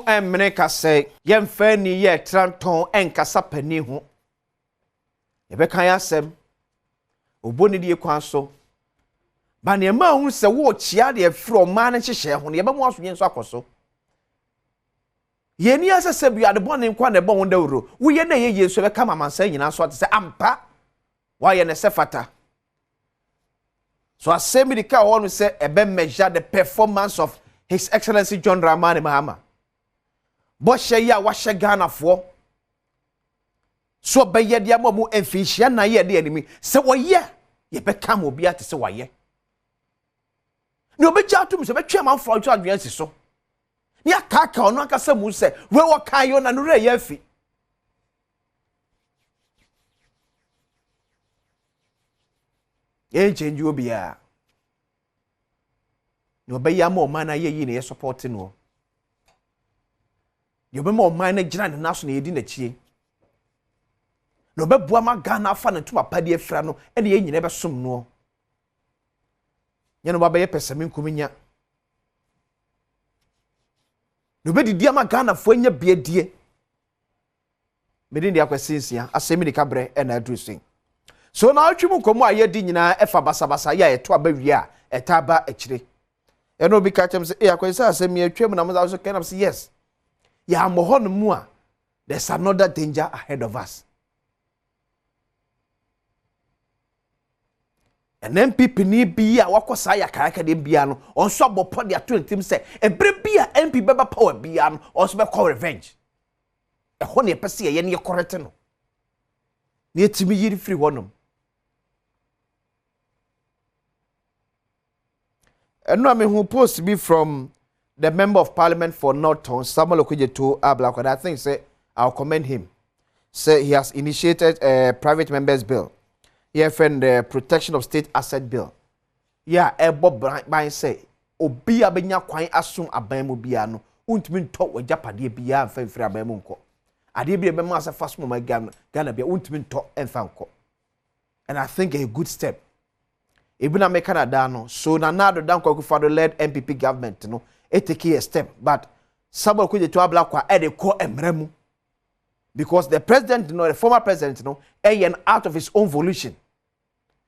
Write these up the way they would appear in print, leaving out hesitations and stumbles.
emne say yemfa ni ye tranton enkasa pani ho yebekan Asem oboni die kwan so ba ne ma hu se wo chia de from man nhihye ho ne yebemu aso nyen so akoso yeni asese bia de bone nkwa ne bon dawro wo ye na ye yesu be kama mansa nyina so ate se ampa wa ye ne se fata so Asem di ka ho no se ebe measure the performance of His Excellency John Dramani Mahama bo hye ya wa hye Ghana fo so be ye dia mo emfihia na ye de animi se wo ye ye be kama obi ate se wo ye ni obeja atum se be twa man fo adwan si so ni akaka ono akasa mu se we wo kan yo na no re ye afi ye change obi a ni obeya ma o man na ye yi na ye support no yo be ma o man na gina ne naso na ye di na chie no be bua ma Ghana afa na tuma pade afra no e na ye nyine be som no nyeno baba ye pesame nkuminya no be didi ama Ghana fo anya biedie medin dia kwasinsia Asem di kabre e na adrusin so na atwemu komo aye di nyina efa basabasa ya eto abawie a etaba akire eno bi ka chem se e akwesa Asem ye twem na mo so kind of say yes ya mo no mu a there's another danger ahead of us. And MPP ni bia wakosa ya karaka de bia no onso abopo de ato ntim se ebre bia MP beba power bia no onso be call revenge e ho ne pese ye ne correct no ne etimi yiri free wonom eno am who post be from the member of parliament for Norton Samuel Okudzeto Ablakwa. I think say I'll commend him. Say he has initiated a private members bill. Here friend the protection of state asset bill. Yeah, ebo by say obi abenya kwan asum aban mu bia no untimi nto wajapade bia amfa mfiri aban mu nko. Ade bia be ma asa fast mo Ghana bia untimi nto emfa nko. And I think a good step. Ibuna me Canada no so na nado dan Kwaku led MPP government no it take a step but Samuel Okudzeto Ablakwa e de ko emremu because the president the former president out of his own volition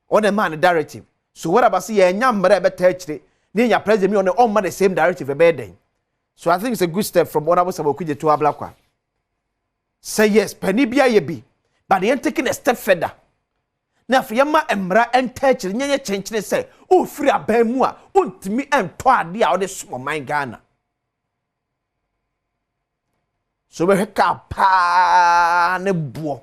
on a man directive. So what about see a nyamre be techre ni nya president me on the same directive be den. So I think it's a good step from Honorable Samuel Okudzeto Ablakwa. Say yes, penny bia ye bi, but they ain't taking a step further. Na fiyama emra techre nyenye chenchene say, "Oh free aban mu a, untimi ento ade a ode sumo man Ghana." So we heka pa ne buo.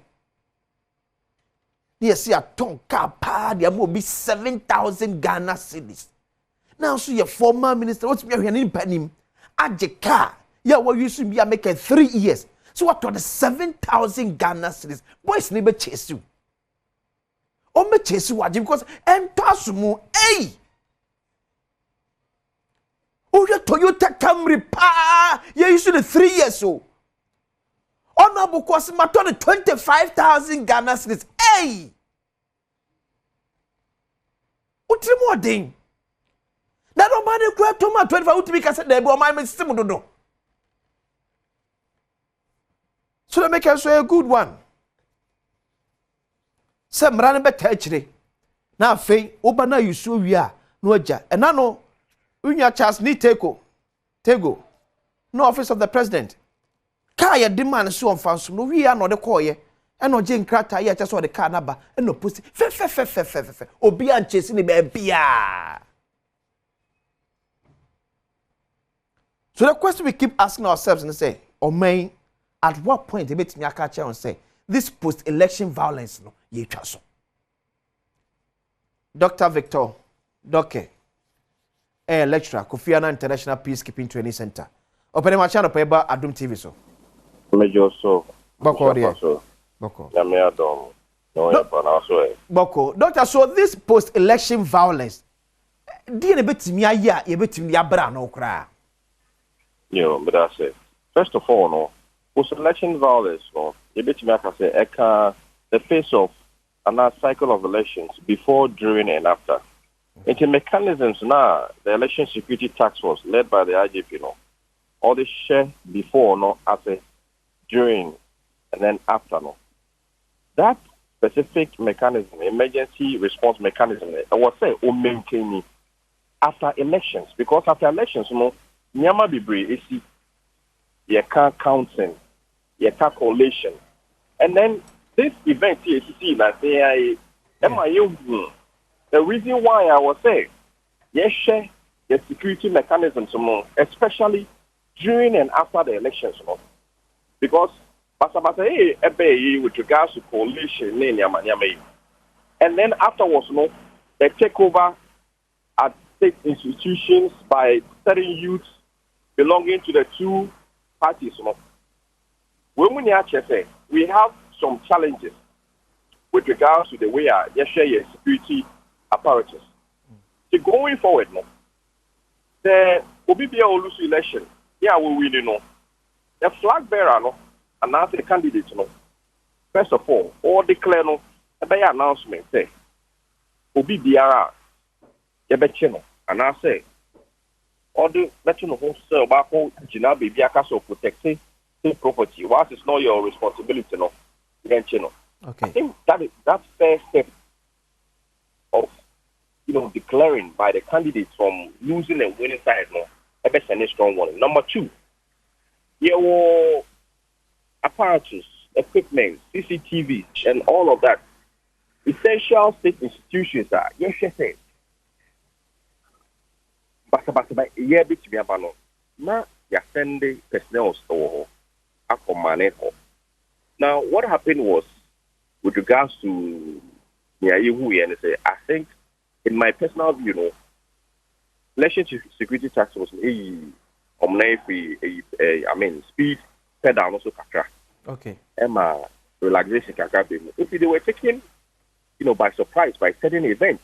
Yes, a ton pa de am be 7,000 Ghana cedis. Now so your former minister what's me here in panim ajeka ya what you should be making 3 years. So what are the 7,000 Ghana cedis? Boys never chase you. O me chase you because entasumu eh. Oh your Toyota Camry pa you used to 3 years so. Honorable Kwasima told 25,000 Ghana cedis. Hey! Utrimo ding. That no man grab to my 25 utimi said they bo my system do. So they make us a good one. Some run be techre. Na fe oba na yusu wi a no aja. E na no unya Charles ni Tego. No office of the president. Kaya demand so on fanso no wi a no de koye. Eno je nkrata ya cha so de car naba eno post fe obi an chesi ni be bia. So the question we keep asking ourselves and say, "Oh man, at what point e betimi aka cha on say this post election violence no ye twa so?" Dr. Victor Doke, a lecturer Kofi Annan International Peacekeeping Training Center. Open my channel pe ba Adom TV so. Major so. Boko. Adom. Boko. Doctor, so this post-election violence, do you betimi aya ye betimi ya bra no kra? Yeah, but that's it. First of all, no, post-election violence, no, you betimi aka say the face of another cycle of elections before, during, and after. Into mechanisms now, the election security task force led by the IGP, no, or the share before, no, after, during, and then after, no. That specific mechanism, emergency response mechanism, I was say, maintain after elections, because after elections, you know, nyama bibre esi, you can't counting, you can't collation, and then this event here, you see, that they the reason why I was saying, yes, share the security mechanisms, especially during and after the elections, because with regards to coalition, and then afterwards, they take over at state institutions by certain youths belonging to the two parties. When we have some challenges with regards to the way our security apparatus. So going forward, the Obibia Olusu election, we win, the flag bearer, and now the candidate, first of all declare a announcement, say, Obibia, and I say, all the veteran who sell about Jina Baby Akaso protecting property, whilst it's not your responsibility, Okay. I think that first step of declaring by the candidates from losing and winning side, I bet send a strong one. Number two, your apparatus, equipment, CCTV, and all of that. Essential state institutions are yes, but yeah, bit to be abandoned. Now you send the personnel store Now, what happened was, with regards to I think, in my personal view, election security tax was speed pedal also kakra. Okay. Emma relaxation kakra. If they were taken, by surprise by certain events,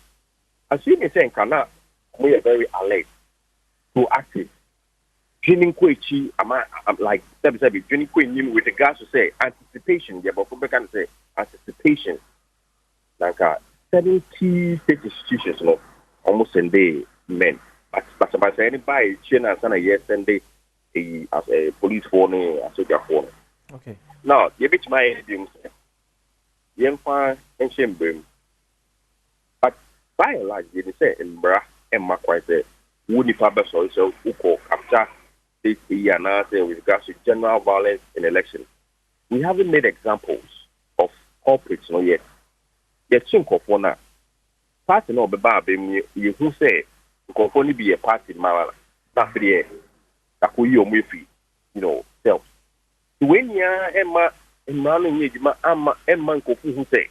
as you may say in Kana, we are very alert, proactive. Drinking Kwechi, I'm like drinking Kwechi with regards to say anticipation. Yeah, but we can say anticipation. Like certain key state institutions, almost in day men. But anybody China and yes, and they as a police phone, as a phone. Okay. Now, you bet my young fan and shame. But by and large, you say in Bra and Macquarie say, would the father also capture this year now with regards to general violence in elections? We haven't made examples of culprits yet. Yet, Chinkofona, party no be you who say, Kofoni be a party, Mala, not the Takuyo Mifi, self. When ya Emma, Emma, Emma Kofu who say,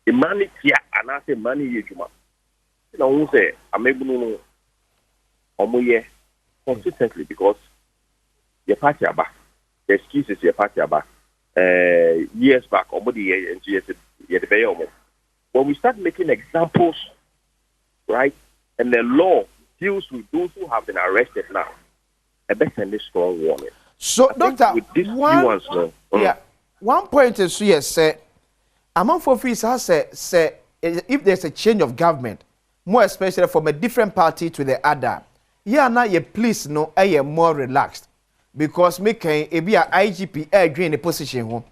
the money here and I say money Yujuma. Who say, I'm able to consistently because your party are back. The excuses your party are back. Years back, when we start making examples, right, and the law deals with those who have been arrested now, I bet send a strong warning. So, Doctor, one point is yes, among for fees has say if there's a change of government, more especially from a different party to the other, now you please know I am more relaxed because making a IGP agree in a position.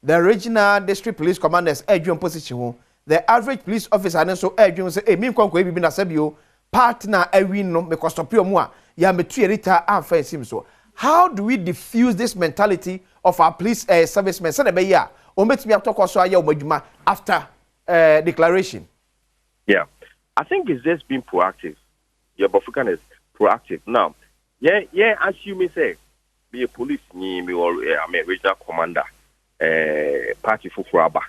The regional district police commanders agree in position. The average police officer and so agree say, "Hey, me kwanko ebi na sebio partner ewi no because stop your mo ya metu erita amfa sim so." How do we diffuse this mentality of our police servicemen? Say be ya o metimi atoko so aya omadwuma after declaration. Yeah, I think it's just being proactive. Your African is proactive. Now, as you may say, be a police me or I'm a regional commander, party for Fraba.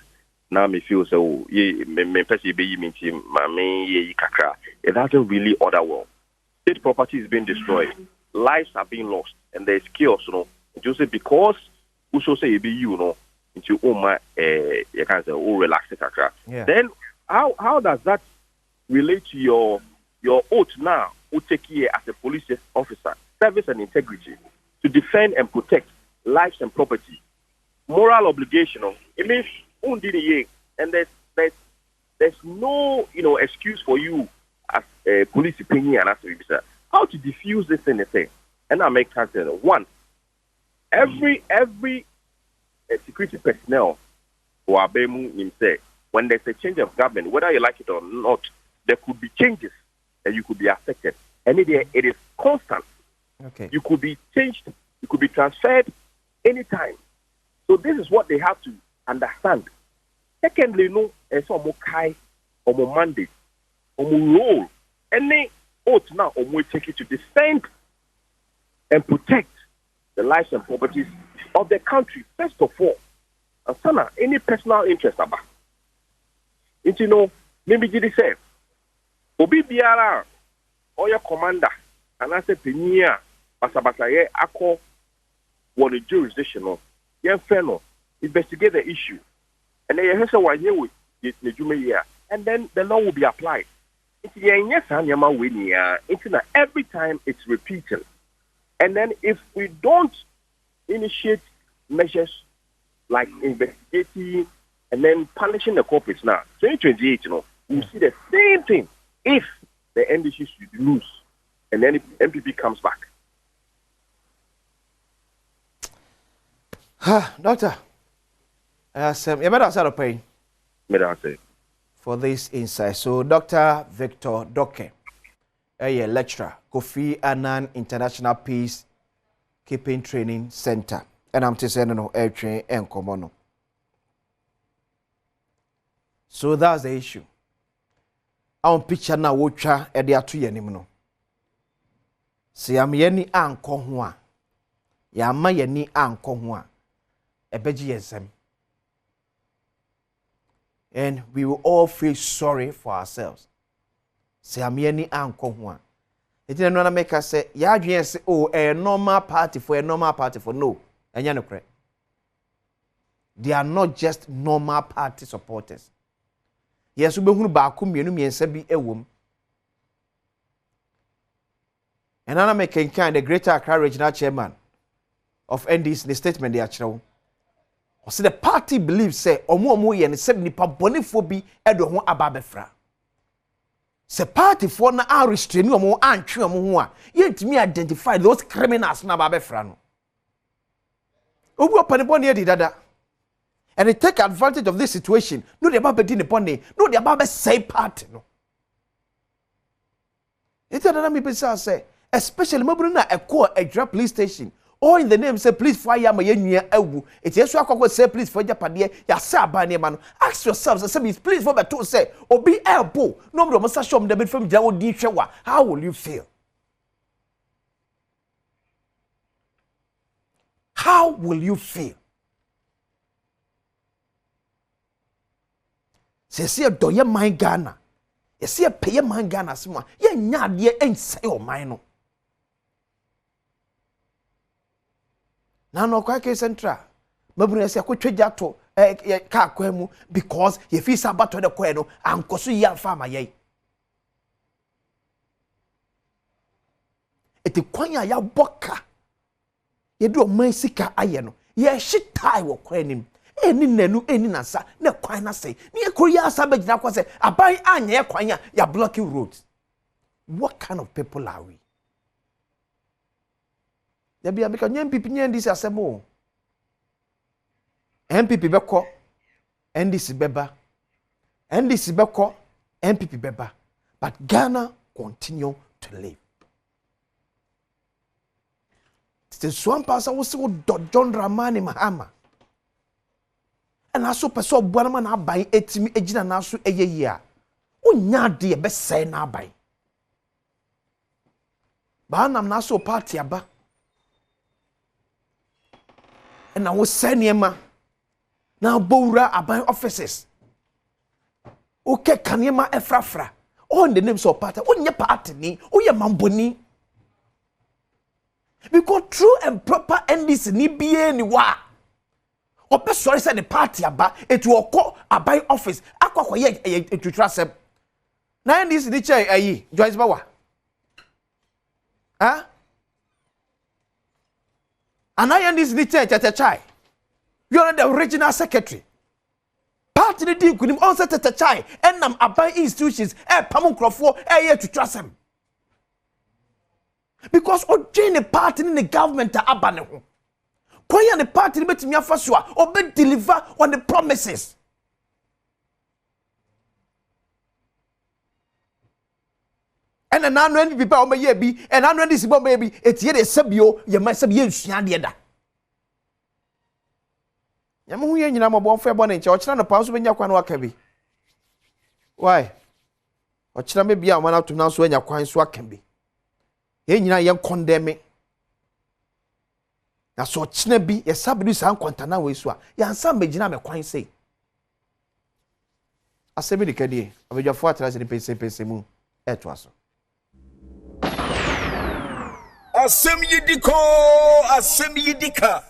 Now me feel so me person be me team me kakra. It doesn't really order well. State property is being destroyed, lives are being lost, and there's chaos. Just because who should say be into my you can say relax kakra. Yeah. Then how does that relate to your oath now? Who take here as a police officer, service and integrity to defend and protect lives and property, moral obligation. It means and there's no excuse for you as a police opinion and as a how to diffuse this thing. And and I make cancel. One, every security personnel who are being say when there's a change of government, whether you like it or not, there could be changes and you could be affected. And it is constant. Okay. You could be changed, you could be transferred anytime. So this is what they have to understand. Secondly, no, it's almost kai, almost mandate, almost role. Any oath now, almost take it to defend and protect the lives and properties of the country, first of all. And sana, any personal interest about. It, you know, maybe you say, Obi Biara, or your commander, and I said, Penia, Pasabataye, Ako, what the jurisdiction, investigate the issue. And then you have one year with the Jumia, and then the law will be applied. Every time it's repeated. And then if we don't initiate measures like investigating and then punishing the culprits now, 2028, you know, we'll see the same thing if the NDC should lose and then MPP comes back. Doctor, Asem, you better start paying for this insight. So, Dr. Victor Doke, a lecturer, Kofi Annan International Peace Keeping Training Center, and I'm saying no air train and common. So that's the issue. Our picture now watcha e dia to yanim no. Se am yani anko ho a, ya ma yani anko ho a, ebeji yesem. And we will all feel sorry for ourselves. Se am yani anko ho a. It didn't want to make us say, ya adwen say, oh, a normal party for no. Enya no kre. They are not just normal party supporters. Yes, we hunu ba ku mienu miensa bi ewom. And Anna Mekenkan, the Greater Accra Regional Chairman of NDC, the statement they actually. So the party believes say omo ye ne seb nipa bonefo bi edo ho ababefra. Se party for na are restrain omo antwe omo ho a yentimi identify those criminals na ababefra no. Obu opanebo ne di dada. And they take advantage of this situation. No, they about betting upon it. No, they about say part. No. It's another me say, especially Mabruna a call a drop police station. Or in the name say, please fire my year ewu. It's yes, I say, please for Japan, ya sabani man. Ask yourselves, please for the two say, or be elbow. No, must show them the from Jawo D. Chewa. How will you feel? How will you feel? Se do ye man Ghana. Ye se pay man Ghana sima. Ye nya de ensay o man no. Na no kwa ke central. Mabunu se akotwa to ka kwa mu because ye fi sabato de kwa no ankoso ye afa ma ye. Eti kwanya ya boka. Ye do man sika aye no. Ye hyitai wo kwa nim. Eni nenu eni nasa na kwan na say ne ekori asa be gina kwa say aban anya kwanya ya blocking roads. What kind of people are we? Ya bia make nyam pipi nyam this asemo. MPP beko NDC beba. NDC beko MPP beba. But Ghana continue to live. The swamp asa wo se wo John Dramani Mahama. And also person buana na aban etimi egina na so eyeyi a onya de e be sai na aban ba nam na so party aba and na wo sane ma na bowura aban offices okay kanema efrafra on the names of party onye party ni oye mamboni because true and proper NDC ni bie ni wa ope sorry say the party aba etu okọ abai office akwa ye etutwa seb na this ni chai ayi Joyce Bawa ah anayi this ni chai chai you are the original secretary party ni di kunim on set chai enam abai institutions pam nkrofo ye etutwa seb because join the party in the government to abane. Koya the party betimi afa so a obe deliver on the promises. And an annual people on my year be, and annual this baby, it's yet a sabio, you must have used Yandiada. Yamu yen na mabon fa bon nche ochira no paso benya kwan wakabi. Why? Ochira me bia amana to na so enya kwan so akabi. Ye nyina yen condemn. Na so ochina bi ye sabidu san kwantana we so a ya ansam begina me kwan sei. Asemi dikadie, abejafo atrase ni pese mu eto aso. Asem yidiko, asem yidika.